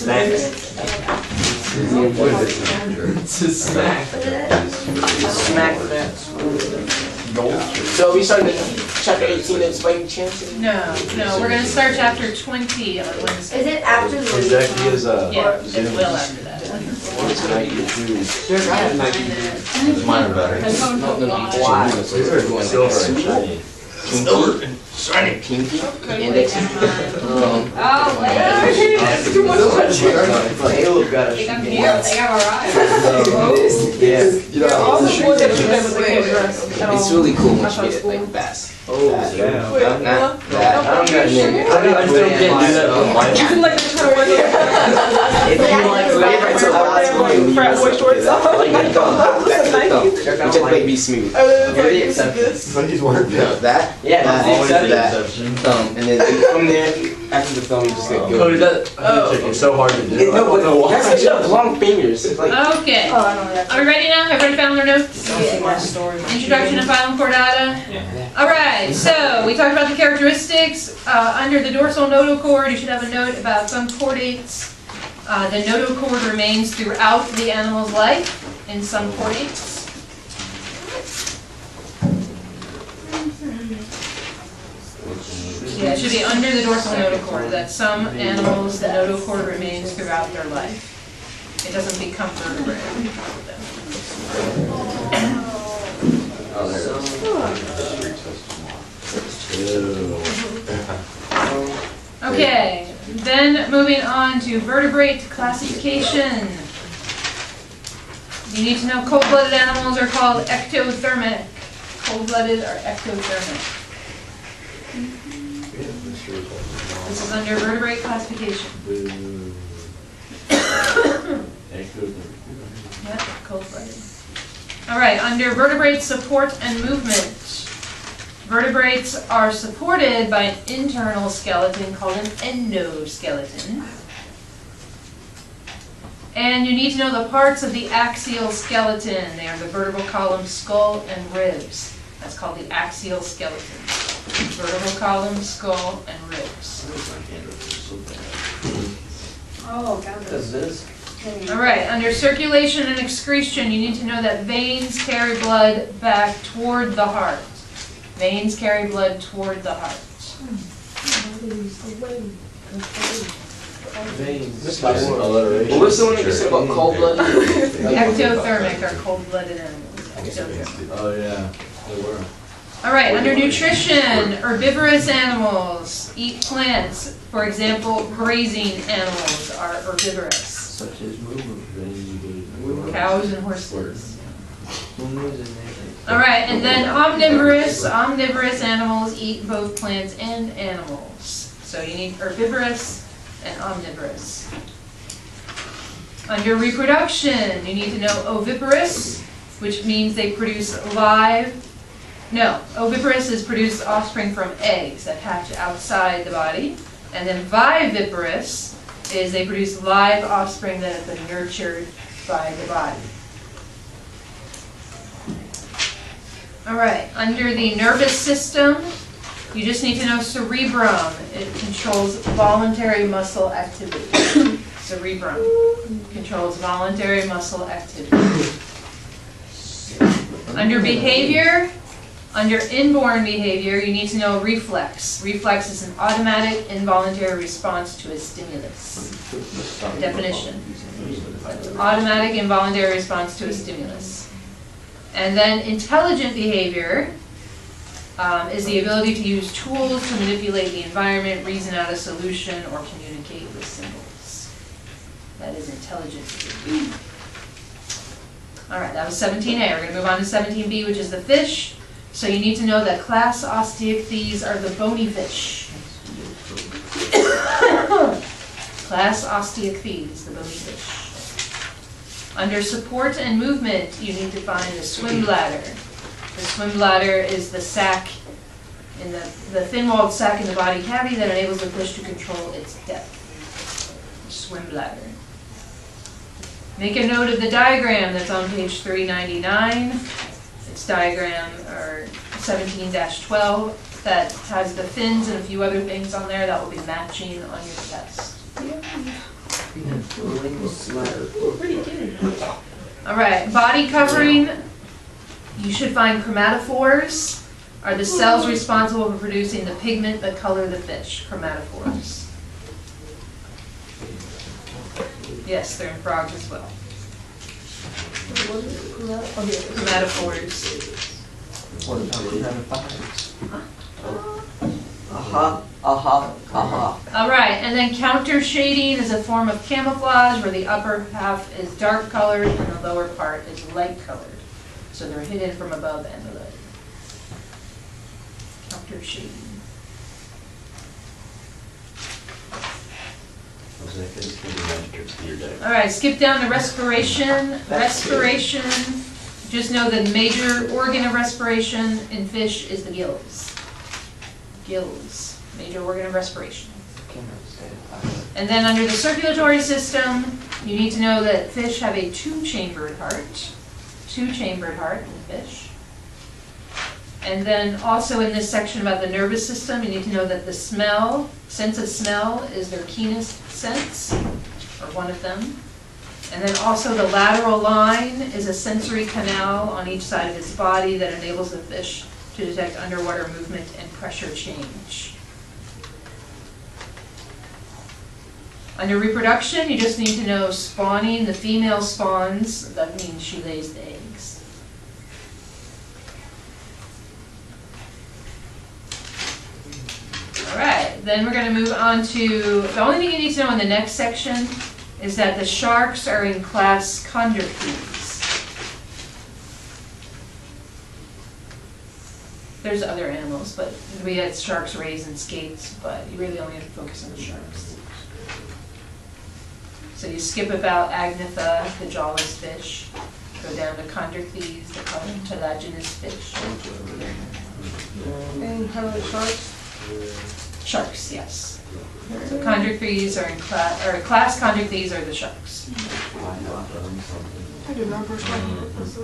It's a snack. Smack that. So we started chapter 18 of Spiking Chance? No, we're going to start chapter 20 on Wednesday. Is it after the Exactly as Yeah, it will after that. Mine are better. Why? Silver and shiny. Silver and shiny. Pinky? Index? Oh, That's too much. Halo got a I think I'm here. I think I'm alright. Yeah. All the boys that you play with the kids dress. It's really cool when you get like fast. Oh, Not that. I don't got an name. I still can't do that. You can like try to wear If you like flavor, it's a lot. frat boy shorts on. Just like be smooth. You're the exception. But he's wearing No, that? Yeah, that's Always the the exception. exception. And then from there, after the film, you just get Cody, good. it's so hard to do. I No, don't know but why. that's such long fingers. It's like, Okay. Oh, I know that. Are we ready now? Everybody found their notes? Introduction to phylum Chordata. All right, so we talked about the characteristics. Under the dorsal notochord, you should have a note about some chordates. The notochord remains throughout the animal's life in some chordates. Yeah, it should be under the dorsal notochord, that some animals, the notochord remains throughout their life. It doesn't become vertebrate. Okay, then moving on to vertebrate classification. You need to know cold-blooded animals are called ectothermic. Cold-blooded are ectothermic. This is under vertebrate classification. Yep, cold-blooded. All right, under vertebrate support and movement. Vertebrates are supported by an internal skeleton called an endoskeleton. And you need to know the parts of the axial skeleton. They are the vertebral column, skull, and ribs. That's called the axial skeleton. Vertebral column, skull, and ribs. Oh, got this. All right, under circulation and excretion, you need to know that veins carry blood back toward the heart. Veins carry blood toward the heart. Well, what's the one that you said about cold-blooded? Ectothermic are cold-blooded animals. Ectothermic. Oh, yeah, they were. All right, under nutrition, herbivorous animals eat plants. For example, grazing animals are herbivorous. Such as movement. Cows and horses. All right, and then omnivorous. Omnivorous animals eat both plants and animals. So you need herbivorous and omnivorous. Under reproduction, you need to know oviparous, which means they produce oviparous is produce offspring from eggs that hatch outside the body. And then viviparous is they produce live offspring that have been nurtured by the body. All right, under the nervous system, you just need to know cerebrum. It controls voluntary muscle activity. Cerebrum controls voluntary muscle activity. Under behavior, under inborn behavior, you need to know reflex. Reflex is an automatic involuntary response to a stimulus. Definition. Automatic involuntary response to a stimulus. And then intelligent behavior is the ability to use tools to manipulate the environment, reason out a solution, or communicate with symbols. That is intelligent behavior. All right, that was 17A. We're going to move on to 17B, which is the fish. So you need to know that class Osteichthyes are the bony fish. Class Osteichthyes, the bony fish. Under support and movement, you need to find the swim bladder. The swim bladder is the sac, in the thin-walled sac in the body cavity that enables the fish to control its depth. Swim bladder. Make a note of the diagram that's on page 399. It's diagram 17-12 that has the fins and a few other things on there that will be matching on your test. All right, body covering, you should find chromatophores are the cells responsible for producing the pigment that color the fish, chromatophores. Yes, they're in frogs as well. Chromatophores. What about chromatophores? All right, and then counter shading is a form of camouflage where the upper half is dark colored and the lower part is light colored. So they're hidden from above and below. Counter shading. All right, skip down to respiration. Respiration, just know the major organ of respiration in fish is the gills. Gills, major organ of respiration. And then under the circulatory system, you need to know that fish have a two-chambered heart. Two-chambered heart in fish. And then also in this section about the nervous system, you need to know that the smell, sense of smell is their keenest sense, or one of them. And then also the lateral line is a sensory canal on each side of its body that enables the fish to detect underwater movement and pressure change. Under reproduction, you just need to know spawning. The female spawns, that means she lays the eggs. All right, then we're going to move on to, the only thing you need to know in the next section is that the sharks are in class Chondrichthyes. There's other animals, but we had sharks, rays, and skates, but you really only have to focus on the sharks. So you skip about Agnatha, the jawless fish, go down to Chondrichthyes, the cartilaginous fish. And how about sharks? Sharks, yes. So Chondrichthyes are in class, or class Chondrichthyes are the sharks. I do remember sharks.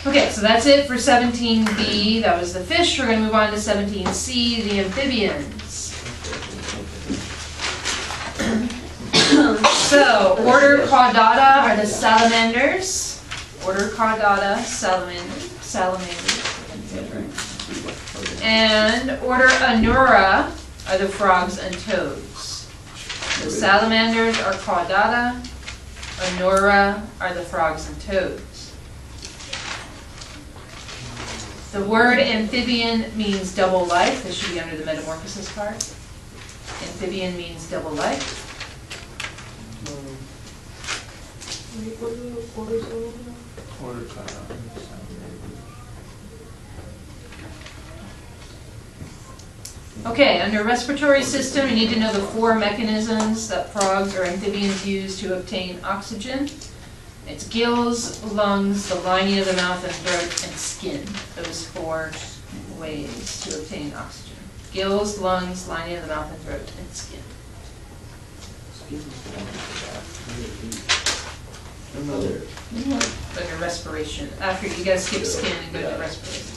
Okay, so that's it for 17B. That was the fish. We're going to move on to 17C, the amphibians. So, order Caudata are the salamanders. Order Caudata, salamanders. And order Anura are the frogs and toads. The salamanders are Caudata. Anura are the frogs and toads. The word amphibian means double life. This should be under the metamorphosis part. Amphibian means double life. Okay, under respiratory system, you need to know the 4 mechanisms that frogs or amphibians use to obtain oxygen. It's gills, lungs, the lining of the mouth and throat, and skin. Those 4 ways to obtain oxygen. Gills, lungs, lining of the mouth and throat, and skin. Under respiration. After you guys skip skin and go to respiration.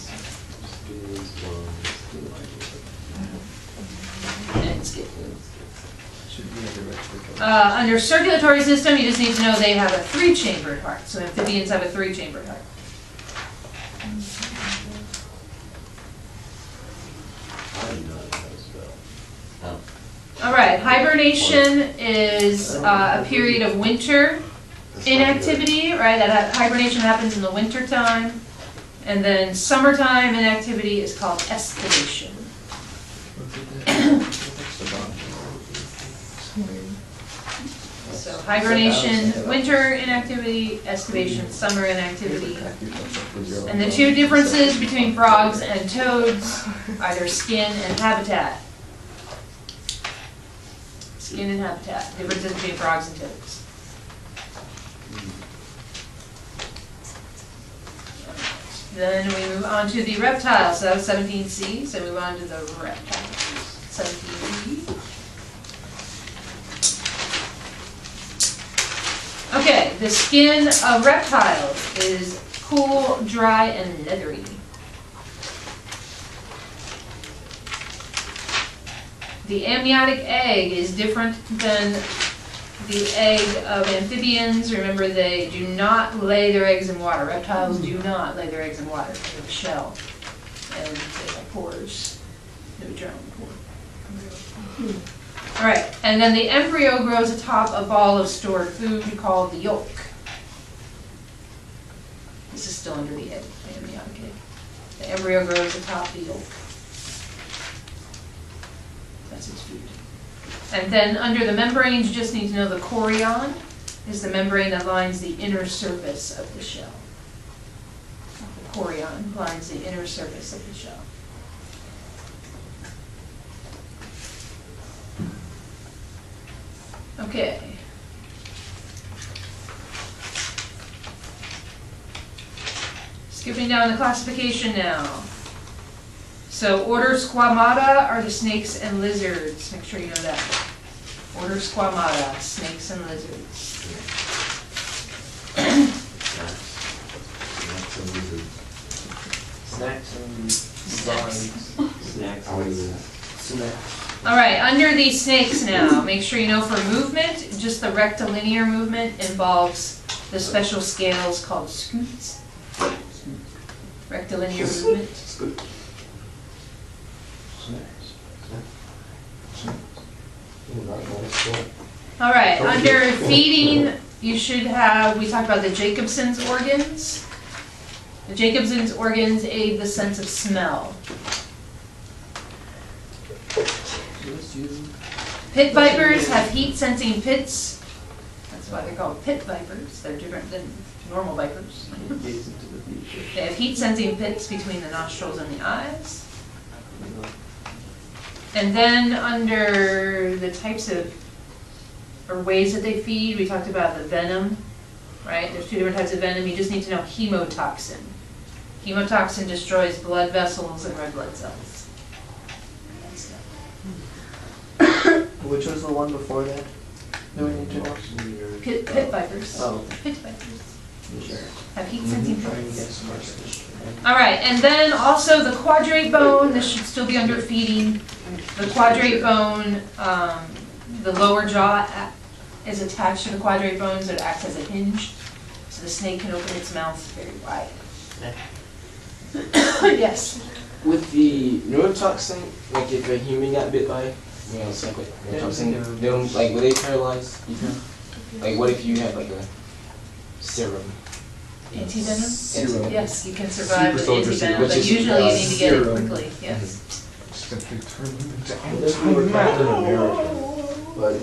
And skin. Under circulatory system, you just need to know they have a 3-chambered heart. So amphibians have a 3-chambered heart. All right, hibernation is a period of winter inactivity, right? That hibernation happens in the winter time. And then summertime inactivity is called estivation. So hibernation, winter inactivity, estivation, summer inactivity. And the 2 differences between frogs and toads are their skin and habitat. Skin and habitat, differences between frogs and toads. Then we move on to the reptiles. So that was 17C, so we move on to the reptiles. 17B. Okay, the skin of reptiles is cool, dry, and leathery. The amniotic egg is different than the egg of amphibians. Remember, they do not lay their eggs in water. Reptiles do not lay their eggs in water. They have a shell. And they have pores. They would drown in pores. All right, and then the embryo grows atop a ball of stored food called the yolk. This is still under the egg, the amniotic egg. The embryo grows atop the yolk. That's its food. And then under the membranes, you just need to know the chorion is the membrane that lines the inner surface of the shell. The chorion lines the inner surface of the shell. Okay. Skipping down the classification now. So order Squamata are the snakes and lizards. Make sure you know that. Order Squamata, snakes and lizards. Snacks and snacks. All right, under these snakes now, make sure you know for movement, just the rectilinear movement involves the special scales called scutes. Rectilinear movement. All right, under feeding, you should have, we talked about the Jacobson's organs. The Jacobson's organs aid the sense of smell. Pit vipers have heat-sensing pits. That's why they're called pit vipers. They're different than normal vipers. They have heat-sensing pits between the nostrils and the eyes. And then under the types of, or ways that they feed, we talked about the venom, right? There's two different types of venom. You just need to know hemotoxin. Hemotoxin destroys blood vessels and red blood cells. Which was the one before that? Do we need to know? Pit vipers. Oh. Pit vipers. Have heat-sensing pits. Yes. All right, and then also the quadrate bone, this should still be under feeding. The quadrate bone, the lower jaw is attached to the quadrate bone, so it acts as a hinge. So the snake can open its mouth very wide. Yes. With the neurotoxin, like if a human got bit by, it's like neurotoxin, they don't, like, were they paralyzed? Like, what if you had like a serum? Anti-venom? Serum. Yes, you can survive with Super soldier anti-venom, serum. but Which is, usually you need to get it serum. quickly, yes. We were back in America, but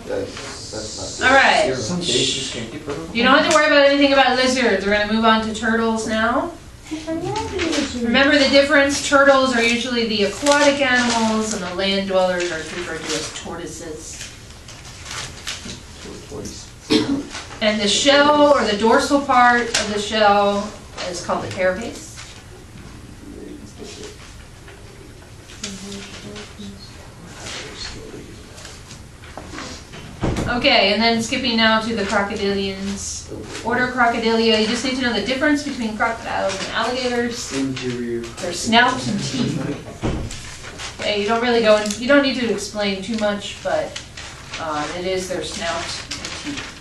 that's not. All right. Some cases can't get rid of You don't have to worry about anything about lizards. We're gonna move on to turtles now. Remember the difference, turtles are usually the aquatic animals and the land dwellers are referred to as tortoises. And the shell, or the dorsal part of the shell, is called the carapace. Okay, and then skipping now to the crocodilians. Order Crocodilia, you just need to know the difference between crocodiles and alligators. Their snouts and teeth. Okay, you don't really go in, you don't need to explain too much, but it is their snout and teeth.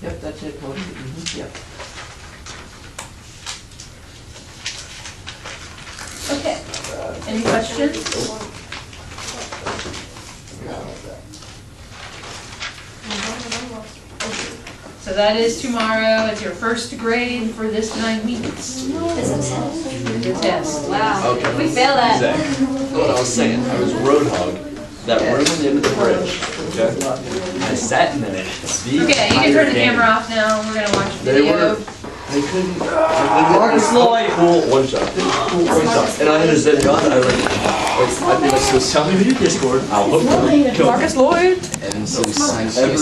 Yep, that's it. Yep. Okay, any questions? So that is tomorrow, it's your first grade for this 9 weeks. The test. Wow. Okay. We failed that. Zach, what I was saying, I was roadhog, that room at the end of the bridge, okay? I sat in there. Okay, you can turn the camera off now, we're gonna watch a video. They couldn't. Marcus Lloyd. Cool one shot. Cool one shot. And I had a Zen gun. I think I was tell me to Discord. I'll hook them. Marcus Lloyd. And so every